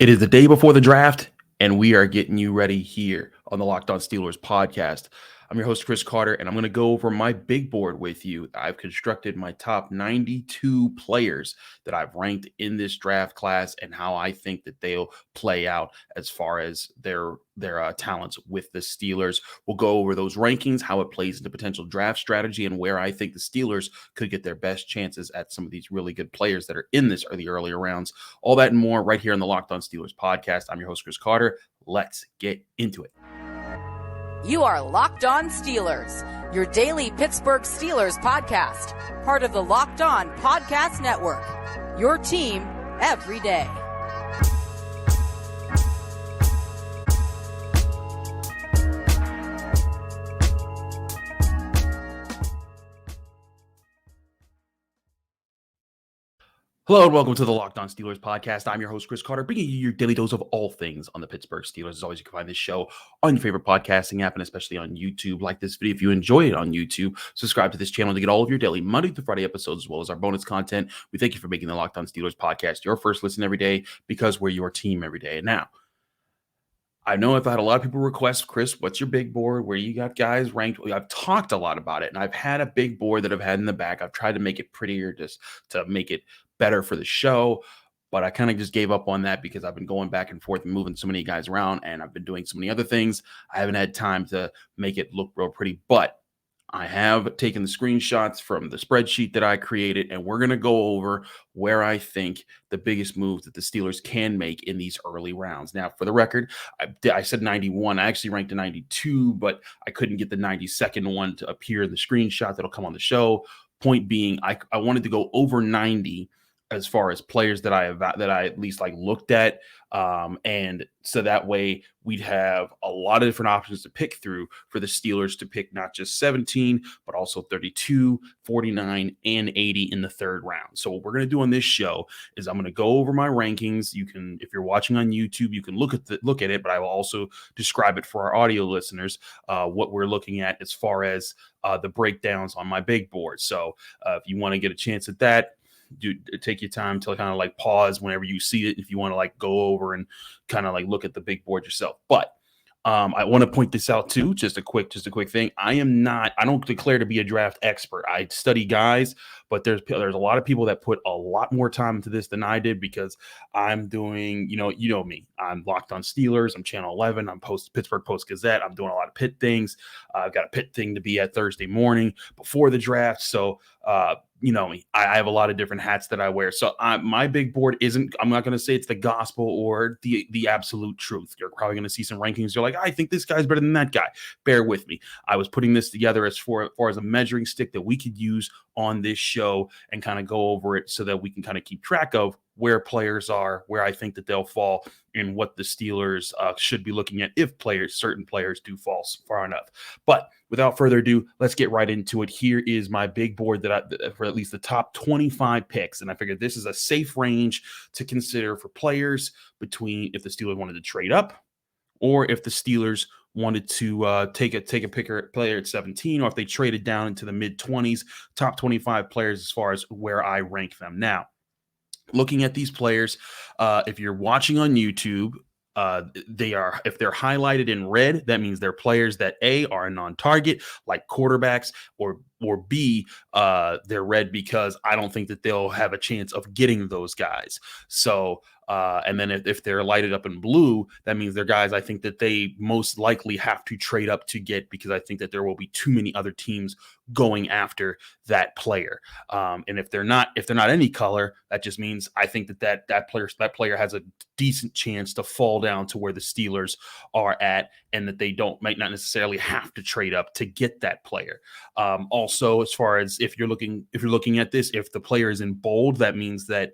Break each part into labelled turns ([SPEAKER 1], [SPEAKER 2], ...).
[SPEAKER 1] It is the day before the draft, and we are getting you ready here on the Locked On Steelers podcast. I'm your host, Chris Carter, and I'm going to go over my big board with you. I've constructed my top 92 players that I've ranked in this draft class and how I think that they'll play out as far as their talents with the Steelers. We'll go over those rankings, how it plays into potential draft strategy, and where I think the Steelers could get their best chances at some of these really good players that are in this or the earlier rounds. All that and more right here on the Locked On Steelers podcast. I'm your host, Chris Carter. Let's get into it.
[SPEAKER 2] You are Locked On Steelers, your daily Pittsburgh Steelers podcast, part of the Locked On Podcast Network, your team every day.
[SPEAKER 1] Hello and welcome to the Locked On Steelers podcast. I'm your host, Chris Carter, bringing you your daily dose of all things on the Pittsburgh Steelers. As always, you can find this show on your favorite podcasting app and especially on YouTube. Like this video if you enjoy it on YouTube. Subscribe to this channel to get all of your daily Monday through Friday episodes as well as our bonus content. We thank you for making the Locked On Steelers podcast your first listen every day because we're your team every day. And now, I know I've had a lot of people request, Chris, what's your big board? Where you got guys ranked? I've talked a lot about it, and I've had a big board that I've had in the back. I've tried to make it prettier just to make it better for the show, but I kind of just gave up on that because I've been going back and forth and moving so many guys around, and I've been doing so many other things. I haven't had time to make it look real pretty, but I have taken the screenshots from the spreadsheet that I created, and we're going to go over where I think the biggest moves that the Steelers can make in these early rounds. Now, for the record, I said 91. I actually ranked a 92, but I couldn't get the 92nd one to appear in the screenshot that'll come on the show. Point being, I wanted to go over 90 as far as players that I at least looked at. And so that way we'd have a lot of different options to pick through for the Steelers to pick not just 17, but also 32, 49, and 80 in the third round. So what we're going to do on this show is I'm going to go over my rankings. You can, if you're watching on YouTube, you can look at it, but I will also describe it for our audio listeners, what we're looking at as far as the breakdowns on my big board. So if you want to get a chance at that, take your time to kind of pause whenever you see it if you want to go over and kind of look at the big board yourself. But I want to point this out too, just a quick thing. I don't declare to be a draft expert. I study guys, but there's a lot of people that put a lot more time into this than I did because I'm doing, you know me. I'm Locked On Steelers. I'm Channel 11. I'm Pittsburgh Post Gazette. I'm doing a lot of Pitt things. I've got a Pitt thing to be at Thursday morning before the draft. So, you know me, I have a lot of different hats that I wear. So my big board I'm not going to say it's the gospel or the absolute truth. You're probably going to see some rankings. You're like, I think this guy's better than that guy. Bear with me. I was putting this together as far as a measuring stick that we could use on this show and kind of go over it so that we can kind of keep track of where players are, where I think that they'll fall, and what the Steelers should be looking at if certain players do fall far enough. But without further ado, let's get right into it. Here is my big board for at least the top 25 picks, and I figured this is a safe range to consider for players between if the Steelers wanted to trade up or if the Steelers wanted to take a player at 17, or if they traded down into the mid-20s, top 25 players as far as where I rank them. Now, looking at these players, if you're watching on YouTube, if they're highlighted in red, that means they're players that A, are a non-target, like quarterbacks, or B, they're red because I don't think that they'll have a chance of getting those guys. So, and then if they're lighted up in blue, that means they're guys I think that they most likely have to trade up to get because I think that there will be too many other teams going after that player. And if they're not any color, that just means I think that player has a decent chance to fall down to where the Steelers are at, and that they might not necessarily have to trade up to get that player. Also, as far as if you're looking at this, if the player is in bold, that means that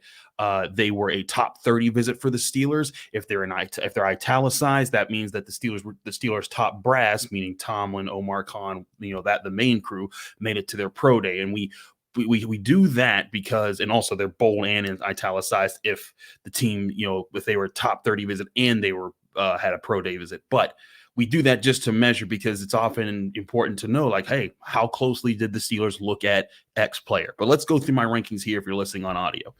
[SPEAKER 1] they were a top 30 visit for the Steelers. If they're italicized, that means that the Steelers top brass, meaning Tomlin, Omar Khan, the main crew, made it to their pro day. And we do that because, and also they're bold and italicized if the team, if they were top 30 visit and they were had a pro day visit. But we do that just to measure because it's often important to know, hey, how closely did the Steelers look at X player? But let's go through my rankings here if you're listening on audio.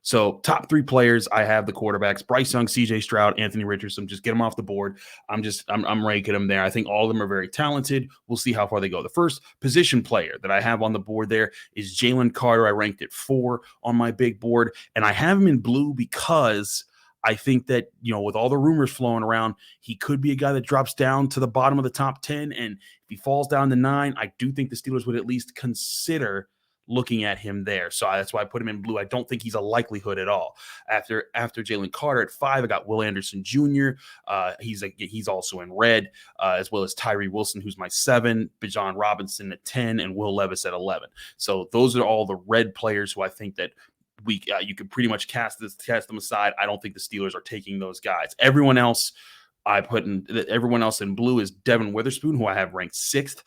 [SPEAKER 1] So top 3 players, I have the quarterbacks: Bryce Young, CJ Stroud, Anthony Richardson. Just get them off the board. I'm ranking them there. I think all of them are very talented. We'll see how far they go. The first position player that I have on the board there is Jalen Carter. I ranked it 4 on my big board, and I have him in blue because I think that, with all the rumors flowing around, he could be a guy that drops down to the bottom of the top 10. And if he falls down to 9, I do think the Steelers would at least consider looking at him there. So that's why I put him in blue. I don't think he's a likelihood at all. After Jalen Carter at 5, I got Will Anderson Jr. He's also in red, as well as Tyree Wilson, who's my 7, Bijan Robinson at 10, and Will Levis at 11. So those are all the red players who I think that you could pretty much cast them aside. I don't think the Steelers are taking those guys. Everyone else in blue is Devin Witherspoon, who I have ranked 6th,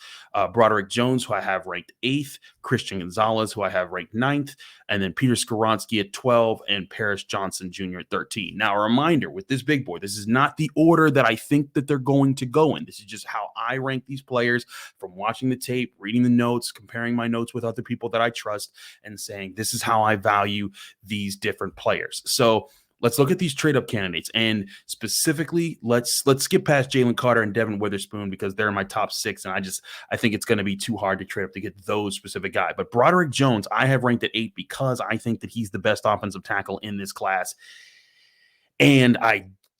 [SPEAKER 1] Broderick Jones, who I have ranked 8th, Christian Gonzalez, who I have ranked 9th, and then Peter Skoronski at 12, and Paris Johnson Jr. at 13. Now, a reminder with this big board, this is not the order that I think that they're going to go in. This is just how I rank these players from watching the tape, reading the notes, comparing my notes with other people that I trust, and saying this is how I value these different players. So let's look at these trade-up candidates, and specifically, let's skip past Jalen Carter and Devin Witherspoon because they're in my top 6, and I think it's going to be too hard to trade up to get those specific guys. But Broderick Jones, I have ranked at 8 because I think that he's the best offensive tackle in this class, and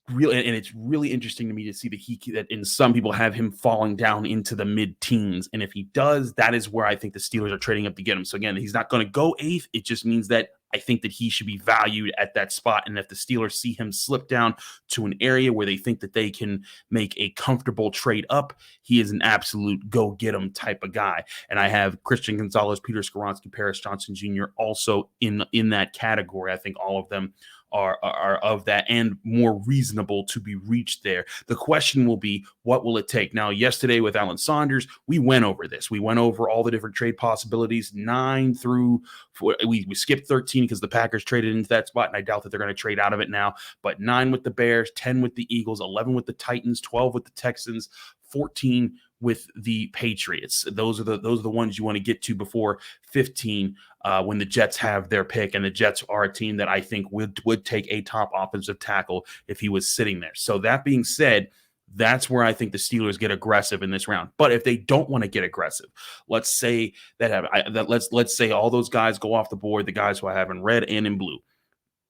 [SPEAKER 1] it's really interesting to me to see that in some people have him falling down into the mid-teens. And if he does, that is where I think the Steelers are trading up to get him. So again, he's not going to go 8th. It just means that I think that he should be valued at that spot. And if the Steelers see him slip down to an area where they think that they can make a comfortable trade up, he is an absolute go get him type of guy. And I have Christian Gonzalez, Peter Skoronski, Paris Johnson Jr. also in that category. I think all of them are of that and more reasonable to be reached there. The question will be, what will it take? Now, yesterday with Alan Saunders, we went over this. We went over all the different trade possibilities, 9 through 4. We skipped 13 because the Packers traded into that spot, and I doubt that they're going to trade out of it now. But 9 with the Bears, 10 with the Eagles, 11 with the Titans, 12 with the Texans, 14 with the Patriots. Those are the ones you want to get to before 15 when the Jets have their pick, and the Jets are a team that I think would take a top offensive tackle if he was sitting there. So that being said, that's where I think the Steelers get aggressive in this round. But if they don't want to get aggressive, let's say let's say all those guys go off the board, the guys who I have in red and in blue.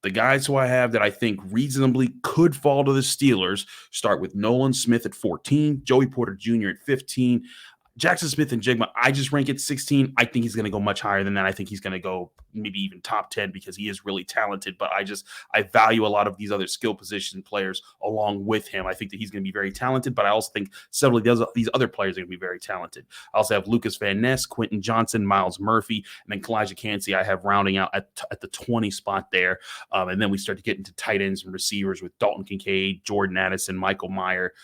[SPEAKER 1] The guys who I have that I think reasonably could fall to the Steelers start with Nolan Smith at 14, Joey Porter Jr. at 15, Jackson Smith and Jigma, I just rank at 16. I think he's going to go much higher than that. I think he's going to go maybe even top 10 because he is really talented. But I value a lot of these other skill position players along with him. I think that he's going to be very talented, but I also think several of these other players are going to be very talented. I also have Lucas Van Ness, Quentin Johnson, Miles Murphy, and then Kalijah Kancey I have rounding out at the 20 spot there. And then we start to get into tight ends and receivers with Dalton Kincaid, Jordan Addison, Michael Meyer,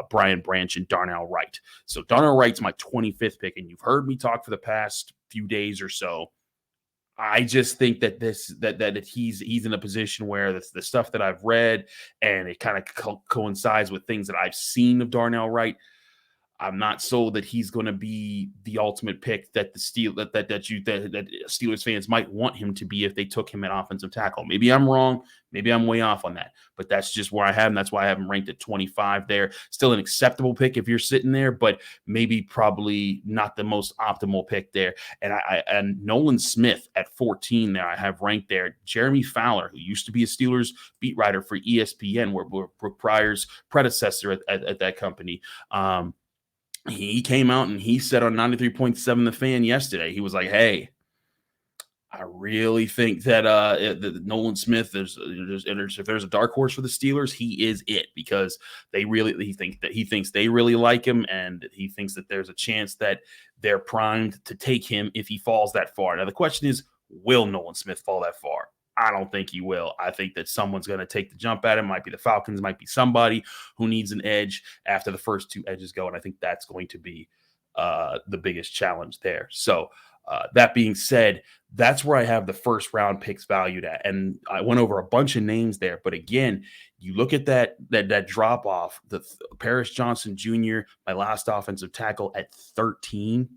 [SPEAKER 1] Brian Branch, and Darnell Wright. So Darnell Wright's my 25th pick, and you've heard me talk for the past few days or so. I just think that he's in a position where the stuff that I've read and it kind of coincides with things that I've seen of Darnell Wright. I'm not sold that he's going to be the ultimate pick that the Steelers fans might want him to be if they took him at offensive tackle. Maybe I'm wrong. Maybe I'm way off on that. But that's just where I have him. That's why I have him ranked at 25 there. Still an acceptable pick if you're sitting there, but maybe probably not the most optimal pick there. And Nolan Smith at 14 there, I have ranked there. Jeremy Fowler, who used to be a Steelers beat writer for ESPN, where Brooke Pryor's predecessor at that company. He came out and he said on 93.7 The Fan yesterday, he was like, hey, I really think that Nolan Smith, if there's a dark horse for the Steelers, he is it, because he thinks they really like him, and he thinks that there's a chance that they're primed to take him if he falls that far. Now, the question is, will Nolan Smith fall that far? I don't think he will. I think that someone's going to take the jump at him. Might be the Falcons, might be somebody who needs an edge after the first two edges go. And I think that's going to be the biggest challenge there. So that being said, that's where I have the first round picks valued at. And I went over a bunch of names there. But again, you look at that drop off, the Paris Johnson Jr., my last offensive tackle at 13.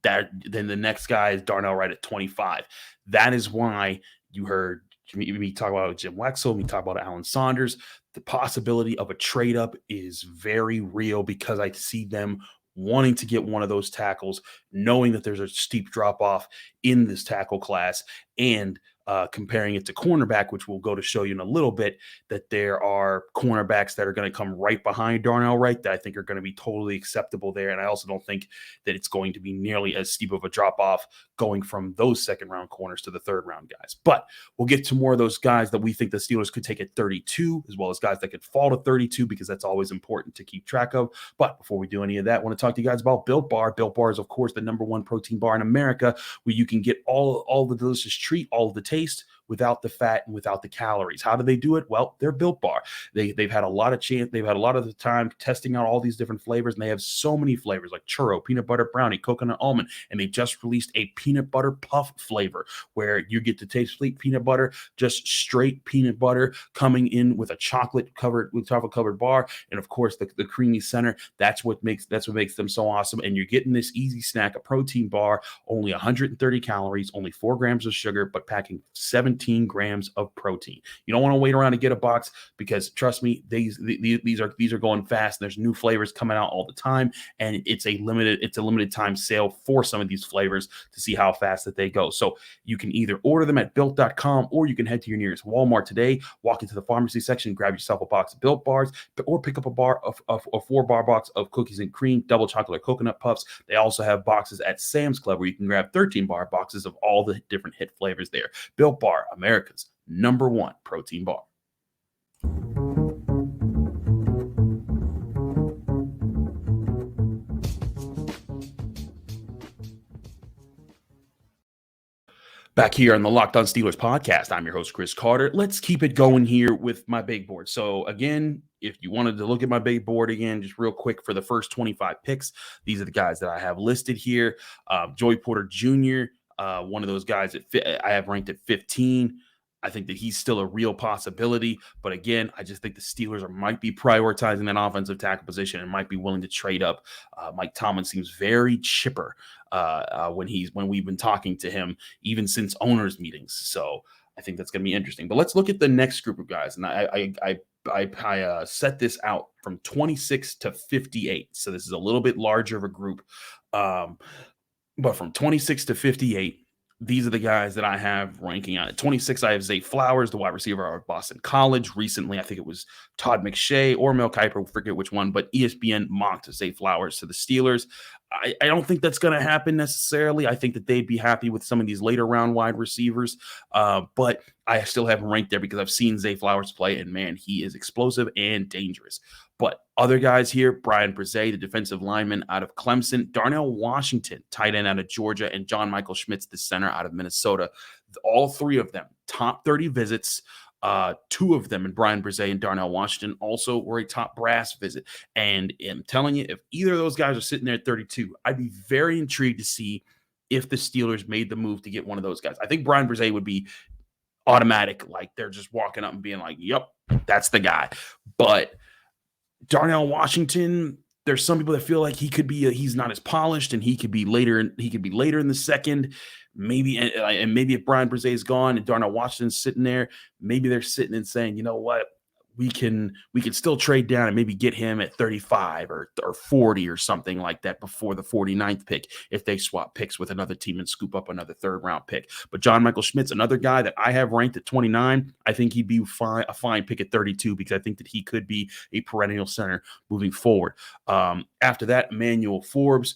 [SPEAKER 1] Then the next guy is Darnell Wright at 25. That is why you heard We talk about Jim Wexell, we talk about Alan Saunders. The possibility of a trade up is very real because I see them wanting to get one of those tackles, knowing that there's a steep drop off in this tackle class, and comparing it to cornerback, which we'll go to show you in a little bit, that there are cornerbacks that are going to come right behind Darnell Wright that I think are going to be totally acceptable there. And I also don't think that it's going to be nearly as steep of a drop off going from those second round corners to the third round guys. But we'll get to more of those guys that we think the Steelers could take at 32, as well as guys that could fall to 32, because that's always important to keep track of. But before we do any of that, I want to talk to you guys about Built Bar. Built Bar is, of course, the #1 protein bar in America, where you can get all the delicious treat, all of the taste, without the fat and without the calories. How do they do it? Well, they're Built Bar. They've had a lot of the time testing out all these different flavors, and they have so many flavors like churro, peanut butter brownie, coconut almond, and they just released a peanut butter puff flavor where you get to taste sweet peanut butter, just straight peanut butter coming in with a chocolate covered bar, and of course the creamy center. That's what makes them so awesome. And you're getting this easy snack, a protein bar, only 130 calories, only 4 grams of sugar, but packing 17 grams of protein. You don't want to wait around to get a box, because trust me, these are going fast. There's new flavors coming out all the time, and it's a limited time sale for some of these flavors to see how fast that they go. So you can either order them at built.com, or you can head to your nearest Walmart today, walk into the pharmacy section, grab yourself a box of Built Bars, or pick up a 4-bar box of cookies and cream, double chocolate or coconut puffs. They also have boxes at Sam's Club where you can grab 13-bar boxes of all the different hit flavors there. Built Bar, America's #1 protein bar. Back here on the Locked On Steelers podcast, I'm your host, Chris Carter. Let's keep it going here with my big board. So again, if you wanted to look at my big board again, just real quick, for the first 25 picks, these are the guys that I have listed here. Joey Porter Jr., one of those guys I have ranked at 15. I think that he's still a real possibility. But again, I just think the Steelers might be prioritizing that offensive tackle position and might be willing to trade up. Mike Tomlin seems very chipper when we've been talking to him, even since owners' meetings. So I think that's going to be interesting. But let's look at the next group of guys. And I set this out from 26 to 58. So this is a little bit larger of a group. But from 26 to 58, these are the guys that I have ranking out. At 26, I have Zay Flowers, the wide receiver out of Boston College. Recently, I think it was Todd McShay or Mel Kiper, forget which one, but ESPN mocked Zay Flowers to the Steelers. I don't think that's going to happen necessarily. I think that they'd be happy with some of these later round wide receivers, but I still have him ranked there because I've seen Zay Flowers play, and man, he is explosive and dangerous. But other guys here, Brian Brzee, the defensive lineman out of Clemson, Darnell Washington, tight end out of Georgia, and John Michael Schmitz, the center out of Minnesota. All three of them, top 30 visits. 2 of them, and Brian Brzee and Darnell Washington, also were a top brass visit. And I'm telling you, if either of those guys are sitting there at 32, I'd be very intrigued to see if the Steelers made the move to get one of those guys. I think Brian Brzee would be automatic, like they're just walking up and being like, yep, that's the guy. But Darnell Washington, there's some people that feel like he's not as polished, and he could be later in the second. Maybe, and maybe if Brian Brzee is gone and Darnell Washington's sitting there, maybe they're sitting and saying, you know what, we can still trade down and maybe get him at 35 or 40 or something like that before the 49th pick if they swap picks with another team and scoop up another third-round pick. But John Michael Schmitz, another guy that I have ranked at 29, I think he'd be a fine pick at 32 because I think that he could be a perennial center moving forward. After that, Emmanuel Forbes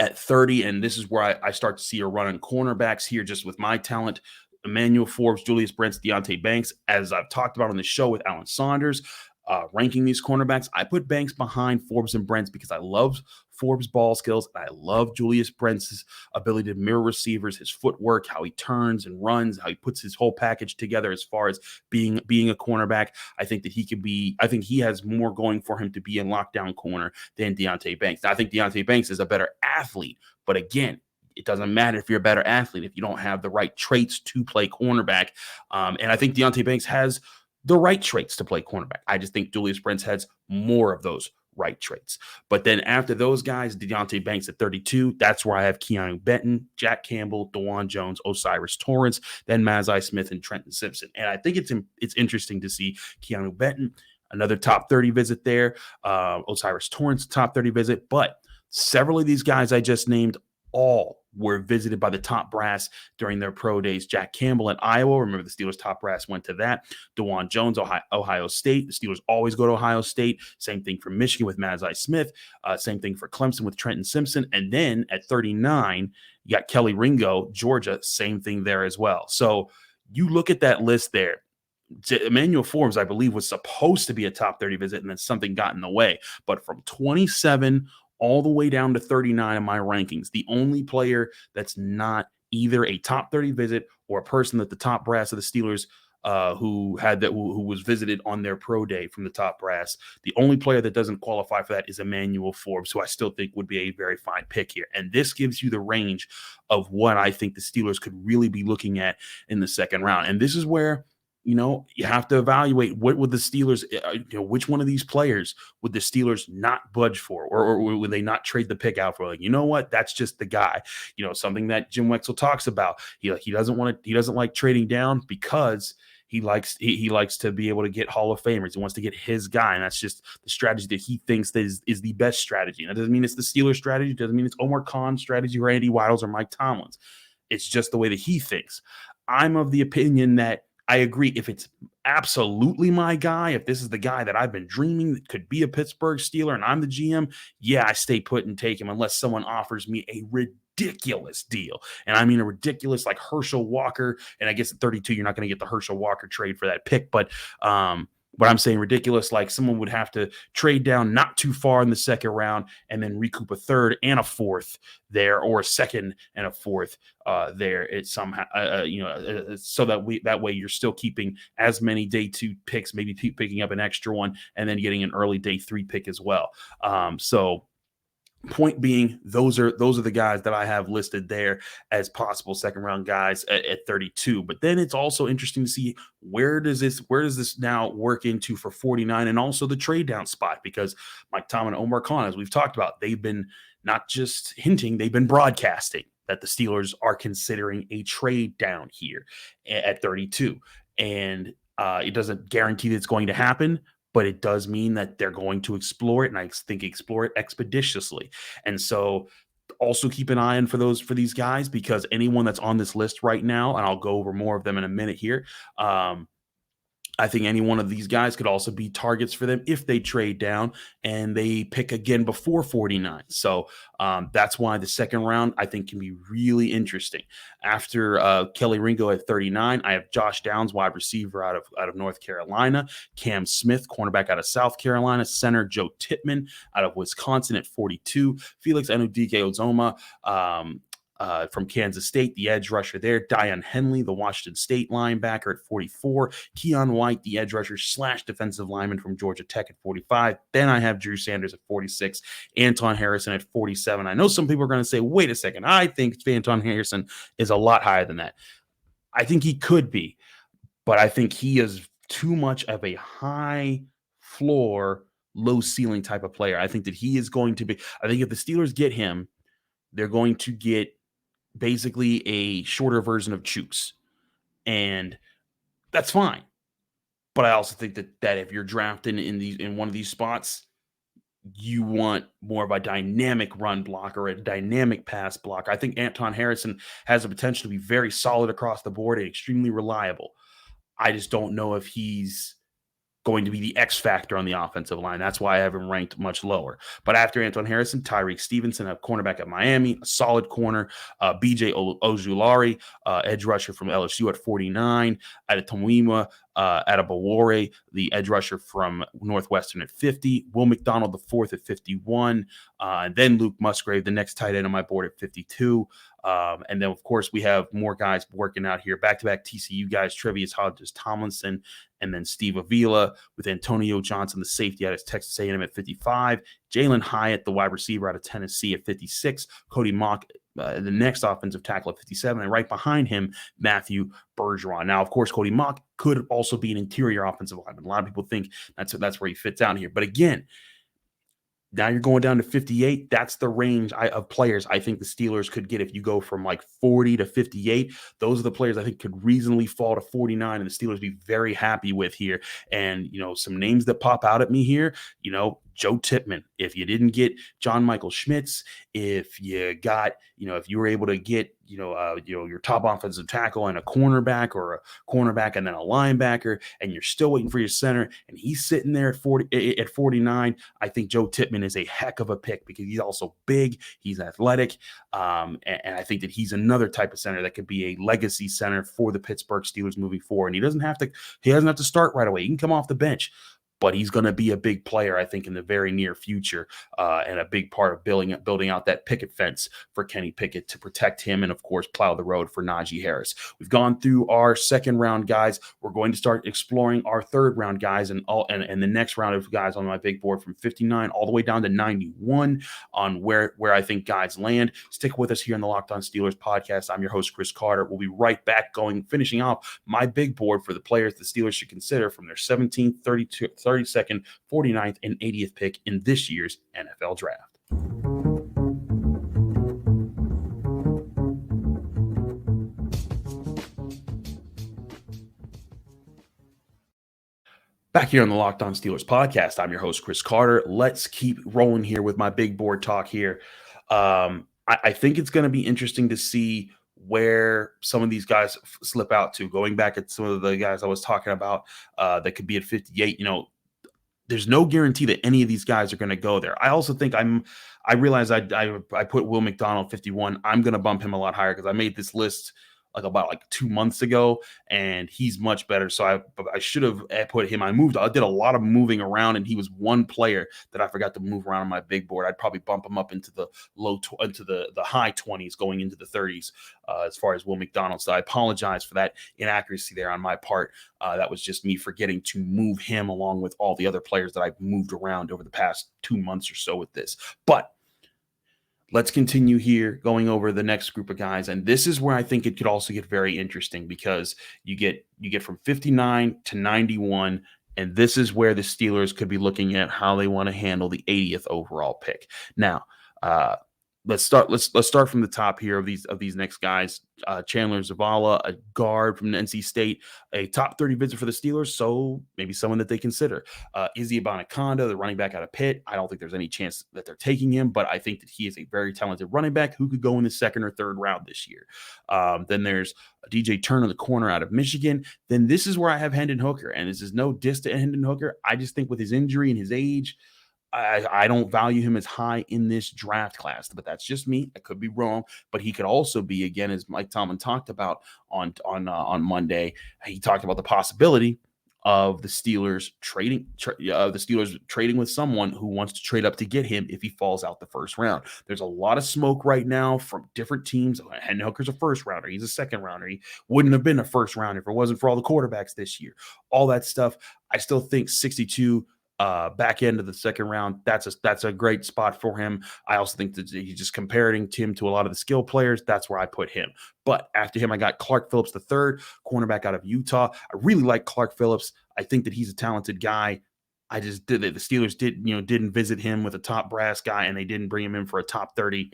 [SPEAKER 1] at 30, and this is where I start to see a run on cornerbacks here just with my talent. Emmanuel Forbes, Julius Brents, Deonte Banks. As I've talked about on the show with Alan Saunders, ranking these cornerbacks, I put Banks behind Forbes and Brents because I love Forbes' ball skills, and I love Julius Brents' ability to mirror receivers, his footwork, how he turns and runs, how he puts his whole package together as far as being a cornerback. I think that he has more going for him to be a lockdown corner than Deonte Banks. Now, I think Deonte Banks is a better athlete, but again, it doesn't matter if you're a better athlete if you don't have the right traits to play cornerback. And I think Deonte Banks has the right traits to play cornerback. I just think Julius Brents has more of those right traits. But then after those guys, Deontay Banks at 32, that's where I have Keanu Benton, Jack Campbell, DeJuan Jones, Osiris Torrance, then Mazai Smith and Trenton Simpson. And I think it's interesting to see Keanu Benton, another top 30 visit there, Osiris Torrance, top 30 visit. But several of these guys I just named all were visited by the top brass during their pro days. Jack Campbell at Iowa. Remember, the Steelers top brass went to that. DeJuan Jones, Ohio State. The Steelers always go to Ohio State. Same thing for Michigan with Mazai Smith. Same thing for Clemson with Trenton Simpson. And then at 39, you got Kelly Ringo, Georgia. Same thing there as well. So you look at that list there. Emmanuel Forbes, I believe, was supposed to be a top 30 visit, and then something got in the way. But from 27 all the way down to 39 in my rankings, the only player that's not either a top 30 visit or a person that the top brass of the Steelers who was visited on their pro day from the top brass, the only player that doesn't qualify for that is Emmanuel Forbes, who I still think would be a very fine pick here. And this gives you the range of what I think the Steelers could really be looking at in the second round. And this is where, you have to evaluate what would the Steelers, which one of these players would the Steelers not budge for, or would they not trade the pick out for? Like, you know what, that's just the guy. Something that Jim Wexell talks about. He doesn't like trading down because he likes to be able to get Hall of Famers. He wants to get his guy, and that's just the strategy that he thinks that is the best strategy. And that doesn't mean it's the Steelers strategy. It doesn't mean it's Omar Khan's strategy or Andy Weidl's or Mike Tomlin's. It's just the way that he thinks. I'm of the opinion that I agree. If it's absolutely my guy, if this is the guy that I've been dreaming that could be a Pittsburgh Steeler and I'm the GM, yeah, I stay put and take him unless someone offers me a ridiculous deal. And I mean a ridiculous, like Herschel Walker. And I guess at 32, you're not going to get the Herschel Walker trade for that pick. But I'm saying ridiculous, like someone would have to trade down not too far in the second round and then recoup a third and a fourth there, or a second and a fourth there. It's somehow, so that way you're still keeping as many day 2 picks, maybe picking up an extra one and then getting an early day 3 pick as well. Point being, those are the guys that I have listed there as possible second round guys at 32. But then it's also interesting to see where does this now work into for 49 and also the trade down spot, because Mike Tomlin and Omar Khan, as we've talked about, they've been not just hinting, they've been broadcasting that the Steelers are considering a trade down here at 32. And it doesn't guarantee that it's going to happen, but it does mean that they're going to explore it, and I think explore it expeditiously. And so also keep an eye on for these guys, because anyone that's on this list right now, and I'll go over more of them in a minute here, I think any one of these guys could also be targets for them if they trade down and they pick again before 49. So that's why the second round, I think, can be really interesting. After Kelly Ringo at 39, I have Josh Downs, wide receiver out of North Carolina, Cam Smith, cornerback out of South Carolina, center Joe Tippmann out of Wisconsin at 42, Felix Anudike-Uzomah, from Kansas State, the edge rusher there, Dion Henley, the Washington State linebacker at 44, Keon White, the edge rusher / defensive lineman from Georgia Tech at 45. Then I have Drew Sanders at 46, Anton Harrison at 47. I know some people are going to say, wait a second, I think Anton Harrison is a lot higher than that. I think he could be, but I think he is too much of a high floor, low ceiling type of player. I think that he is going to be, I think if the Steelers get him, they're going to get basically a shorter version of Chooks, and that's fine. But I also think that if you're drafting in one of these spots, you want more of a dynamic run block or a dynamic pass block. I think Anton Harrison has the potential to be very solid across the board and extremely reliable. I just don't know if he's going to be the X factor on the offensive line. That's why I have him ranked much lower. But after Anton Harrison, Tyreek Stevenson, a cornerback at Miami, a solid corner, BJ Ojulari, edge rusher from LSU at 49, Adetomiwa Adebawore, the edge rusher from Northwestern at 50, Will McDonald the fourth at 51, and then Luke Musgrave, the next tight end on my board at 52. And then, of course, we have more guys working out here. Back-to-back TCU guys, Trevius Hodges Tomlinson, and then Steve Avila with Antonio Johnson, the safety out of Texas A&M at 55, Jalen Hyatt, the wide receiver out of Tennessee at 56, Cody Mock, the next offensive tackle at 57, and right behind him, Matthew Bergeron. Now, of course, Cody Mock could also be an interior offensive lineman. A lot of people think that's where he fits out here. But again, Now you're going down to 58. That's the range of players I think the Steelers could get if you go from like 40 to 58. Those are the players I think could reasonably fall to 49 and the Steelers be very happy with here. And, some names that pop out at me here, Joe Tippmann. If you didn't get John Michael Schmitz, if you got, if you were able to get, your top offensive tackle and a cornerback or a cornerback and then a linebacker, and you're still waiting for your center, and he's sitting there at 49, I think Joe Tippmann is a heck of a pick because he's also big, he's athletic, and I think that he's another type of center that could be a legacy center for the Pittsburgh Steelers moving forward. And he doesn't have to start right away. He can come off the bench. But he's going to be a big player, I think, in the very near future, and a big part of building out that picket fence for Kenny Pickett to protect him and, of course, plow the road for Najee Harris. We've gone through our second round guys. We're going to start exploring our third round guys and the next round of guys on my big board from 59 all the way down to 91 on where I think guys land. Stick with us here on the Locked On Steelers podcast. I'm your host, Chris Carter. We'll be right back finishing off my big board for the players the Steelers should consider from their 17th, 32nd, 49th, and 80th pick in this year's NFL draft. Back here on the Locked On Steelers podcast, I'm your host, Chris Carter. Let's keep rolling here with my big board talk here. I think it's going to be interesting to see where some of these guys slip out to. Going back at some of the guys I was talking about that could be at 58, there's no guarantee that any of these guys are going to go there. I also think I realize I put Will McDonald 51. I'm going to bump him a lot higher because I made this list about 2 months ago, and he's much better. So I should have put him. I did a lot of moving around, and he was one player that I forgot to move around on my big board. I'd probably bump him up into the the high 20s, going into the 30s as far as Will McDonald. So I apologize for that inaccuracy there on my part. That was just me forgetting to move him along with all the other players that I've moved around over the past 2 months or so with this. But let's continue here going over the next group of guys. And this is where I think it could also get very interesting because you get from 59 to 91. And this is where the Steelers could be looking at how they want to handle the 80th overall pick. Now, let's start from the top here of these next guys. Chandler Zavala, a guard from NC State, a top 30 visit for the Steelers, so maybe someone that they consider. Izzy Abanikanda, the running back out of Pitt. I don't think there's any chance that they're taking him, but I think that he is a very talented running back who could go in the second or third round this year. Then there's DJ Turner, the corner out of Michigan. Then this is where I have Hendon Hooker, and this is no diss to Hendon Hooker. I just think with his injury and his age, I don't value him as high in this draft class, but that's just me. I could be wrong, but he could also be, again, as Mike Tomlin talked about on Monday. He talked about the possibility of the Steelers trading with someone who wants to trade up to get him if he falls out the first round. There's a lot of smoke right now from different teams. Hendon Hooker's a first rounder. He's a second rounder. He wouldn't have been a first rounder if it wasn't for all the quarterbacks this year. All that stuff. I still think 62. Back end of the second round, that's a great spot for him. I also think that he's just comparing him to a lot of the skill players. That's where I put him. But after him, I got Clark Phillips III, cornerback out of Utah. I really like Clark Phillips. I think that he's a talented guy. I just did the Steelers didn't visit him with a top brass guy, and they didn't bring him in for a top 30.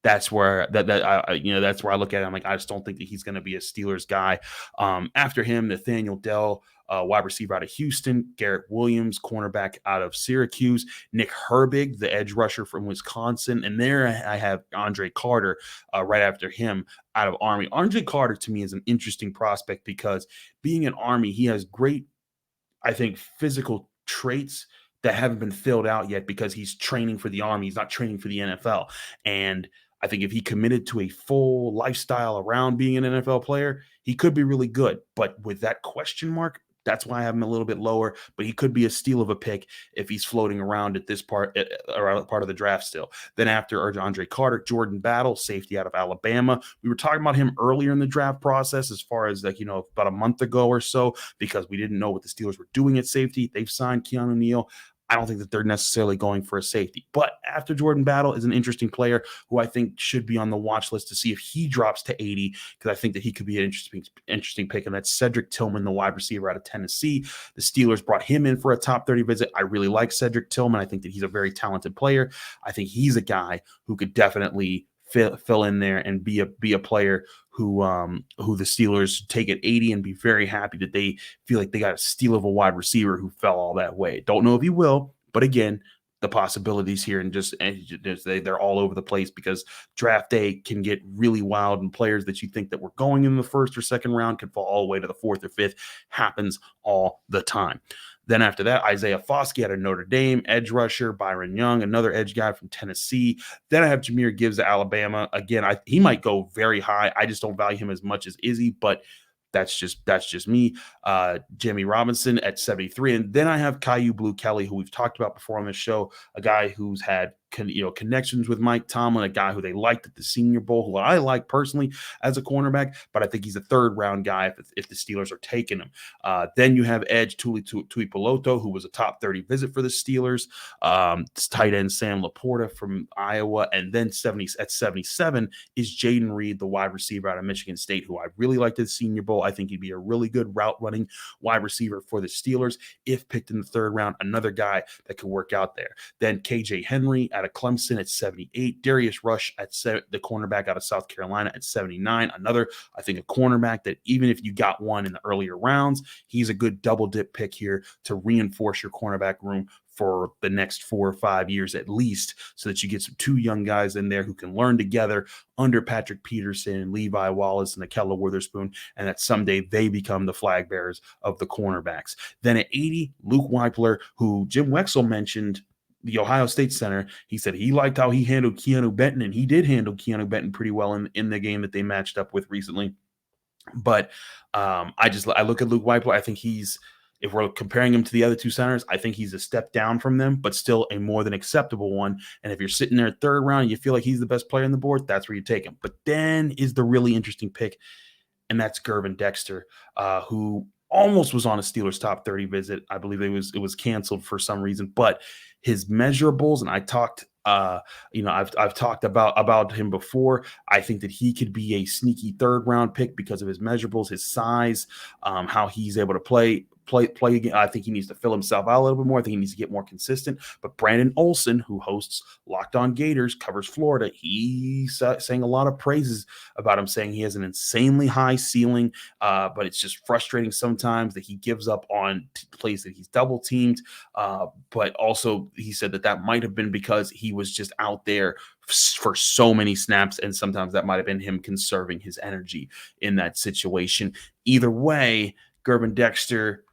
[SPEAKER 1] That's where that's where I look at it. I'm like, I just don't think that he's going to be a Steelers guy. After him, Nathaniel Dell, wide receiver out of Houston, Garrett Williams, cornerback out of Syracuse, Nick Herbig, the edge rusher from Wisconsin, and there I have Andre Carter right after him out of Army. Andre Carter to me is an interesting prospect because being an Army, he has great, I think, physical traits that haven't been filled out yet because he's training for the Army. He's not training for the NFL. And I think if he committed to a full lifestyle around being an NFL player, he could be really good. But with that question mark, that's why I have him a little bit lower. But he could be a steal of a pick if he's floating around at this part of the draft still. Then after Andre Carter, Jordan Battle, safety out of Alabama. We were talking about him earlier in the draft process as far as about a month ago or so because we didn't know what the Steelers were doing at safety. They've signed Keanu Neal. I don't think that they're necessarily going for a safety. But after Jordan Battle is an interesting player who I think should be on the watch list to see if he drops to 80, because I think that he could be an interesting pick. And that's Cedric Tillman, the wide receiver out of Tennessee. The Steelers brought him in for a top 30 visit. I really like Cedric Tillman. I think that he's a very talented player. I think he's a guy who could definitely fill in there and be a player who the Steelers take at 80 and be very happy that they feel like they got a steal of a wide receiver who fell all that way. Don't know if he will, but again, the possibilities here and they're all over the place because draft day can get really wild, and players that you think that were going in the first or second round could fall all the way to the fourth or fifth. Happens all the time. Then after that, Isaiah Foskey out of Notre Dame, edge rusher. Byron Young, another edge guy from Tennessee. Then I have Jahmyr Gibbs of Alabama. Again, he might go very high. I just don't value him as much as Izzy, but that's just me. Jamie Robinson at 73. And then I have Caillou Blue Kelly, who we've talked about before on this show, a guy who's had connections with Mike Tomlin, a guy who they liked at the Senior Bowl, who I like personally as a cornerback, but I think he's a third-round guy if the Steelers are taking him. Then you have edge Tuli Tuipulotu, who was a top 30 visit for the Steelers. Tight end Sam Laporta from Iowa. And then at 77 is Jaden Reed, the wide receiver out of Michigan State, who I really liked at the Senior Bowl. I think he'd be a really good route-running wide receiver for the Steelers if picked in the third round, another guy that could work out there. Then KJ Henry out of Clemson at 78, Darius Rush at the cornerback out of South Carolina at 79. Another, I think, a cornerback that even if you got one in the earlier rounds, he's a good double dip pick here to reinforce your cornerback room for the next 4 or 5 years at least, so that you get some two young guys in there who can learn together under Patrick Peterson, Levi Wallace, and Akella Witherspoon, and that someday they become the flag bearers of the cornerbacks. Then at 80, Luke Weipler, who Jim Wexell mentioned, the Ohio State center. He said he liked how he handled Keanu Benton, and he did handle Keanu Benton pretty well in the game that they matched up with recently. But I look at Luke Weipler. I think if we're comparing him to the other two centers, I think he's a step down from them, but still a more than acceptable one. And if you're sitting there third round and you feel like he's the best player on the board, that's where you take him. But then is the really interesting pick, and that's Gervin Dexter, who almost was on a Steelers top 30 visit. I believe it was canceled for some reason, but his measurables, and I talked I've talked about him before. I think that he could be a sneaky third round pick because of his measurables, his size, how he's able to play again. I think he needs to fill himself out a little bit more. I think he needs to get more consistent. But Brandon Olson, who hosts Locked On Gators, covers Florida, he's saying a lot of praises about him, saying he has an insanely high ceiling, but it's just frustrating sometimes that he gives up on plays that he's double teamed. But also he said that might have been because he was just out there for so many snaps, and sometimes that might have been him conserving his energy in that situation. Either way, Gervin Dexter,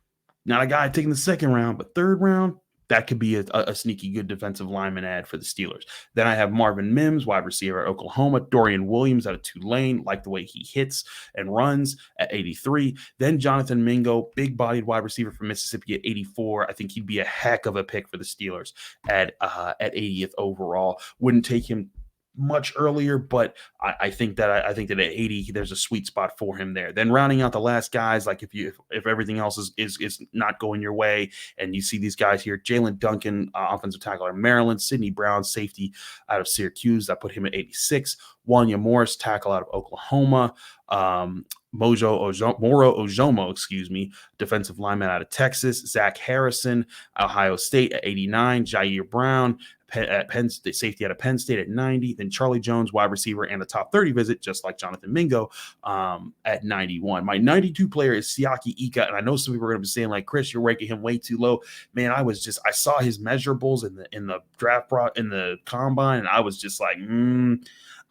[SPEAKER 1] not a guy taking the second round, but third round, that could be a sneaky good defensive lineman ad for the Steelers. Then I have Marvin Mims, wide receiver at Oklahoma. Dorian Williams out of Tulane, like the way he hits and runs at 83. Then Jonathan Mingo, big-bodied wide receiver from Mississippi at 84. I think he'd be a heck of a pick for the Steelers at 80th overall. Wouldn't take him much earlier, but I think that at 80 there's a sweet spot for him there. Then rounding out the last guys, like if everything else is not going your way, and you see these guys here, Jalen Duncan, offensive tackle out of Maryland, Sidney Brown, safety out of Syracuse, I put him at 86. Wanya Morris, tackle out of Oklahoma. Moro Ojomo, defensive lineman out of Texas. Zach Harrison, Ohio State at 89. Jair Brown, at Penn State, safety out of Penn State at 90. Then Charlie Jones, wide receiver, and a top 30 visit, just like Jonathan Mingo, at 91. My 92 player is Siaki Ika, and I know some people are going to be saying, like, Chris, you're ranking him way too low. Man, I saw his measurables in the draft in the combine, and I was just like,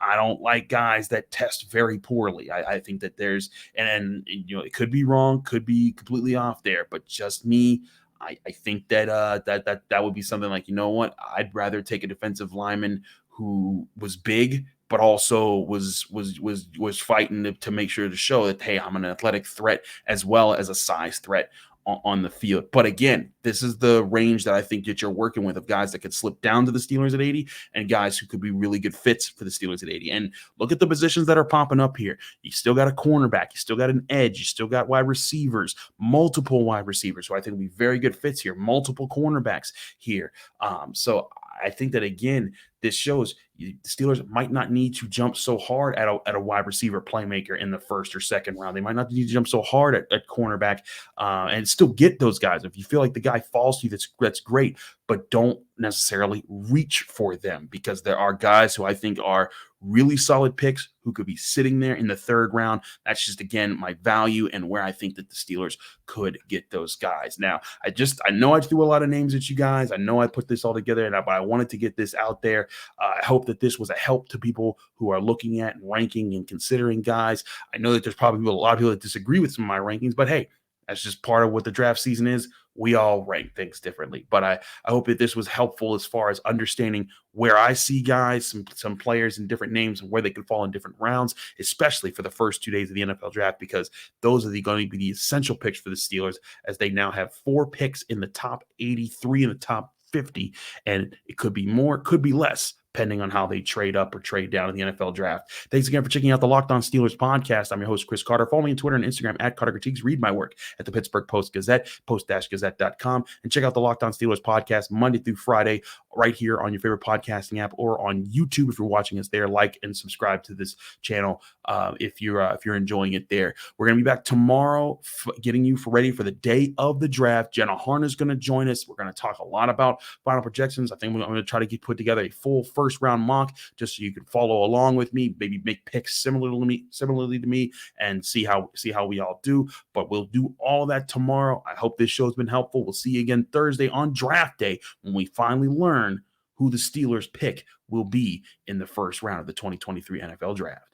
[SPEAKER 1] I don't like guys that test very poorly. I think that there's, and it could be wrong, could be completely off there, but just me, I think that that would be something like, you know what, I'd rather take a defensive lineman who was big, but also was fighting to make sure to show that, hey, I'm an athletic threat as well as a size threat on the field. But again, this is the range that I think that you're working with of guys that could slip down to the Steelers at 80 and guys who could be really good fits for the Steelers at 80. And look at the positions that are popping up here. You still got a cornerback, you still got an edge, you still got wide receivers, multiple wide receivers who I think will be very good fits here, multiple cornerbacks here. So I think that, again, this shows the Steelers might not need to jump so hard at a wide receiver playmaker in the first or second round. They might not need to jump so hard at cornerback and still get those guys. If you feel like the guy falls to you, that's great, but don't necessarily reach for them, because there are guys who I think are really solid picks who could be sitting there in the third round. That's just, again, my value and where I think that the Steelers could get those guys. Now, I know I threw a lot of names at you guys. I know I put this all together, but I wanted to get this out there. I hope that this was a help to people who are looking at and ranking and considering guys. I know that there's probably a lot of people that disagree with some of my rankings, but hey, that's just part of what the draft season is. We all rank things differently. But I hope that this was helpful as far as understanding where I see guys, some players in different names, and where they could fall in different rounds, especially for the first 2 days of the NFL draft, because those are going to be the essential picks for the Steelers, as they now have 4 picks in the top 83 in the top 50, and it could be more, it could be less, depending on how they trade up or trade down in the NFL draft. Thanks again for checking out the Locked On Steelers podcast. I'm your host, Chris Carter. Follow me on Twitter and Instagram at Carter Critiques. Read my work at the Pittsburgh Post-Gazette, post-gazette.com, and check out the Locked On Steelers podcast Monday through Friday right here on your favorite podcasting app or on YouTube if you're watching us there. Like and subscribe to this channel if you're enjoying it there. We're going to be back tomorrow getting you ready for the day of the draft. Jenna Harn is going to join us. We're going to talk a lot about final projections. I think I'm going to try to put together a full first round mock just so you can follow along with me, maybe make picks similarly to me and see how we all do. But we'll do all that tomorrow. I hope this show's been helpful. We'll see you again Thursday on draft day when we finally learn who the Steelers pick will be in the first round of the 2023 NFL draft.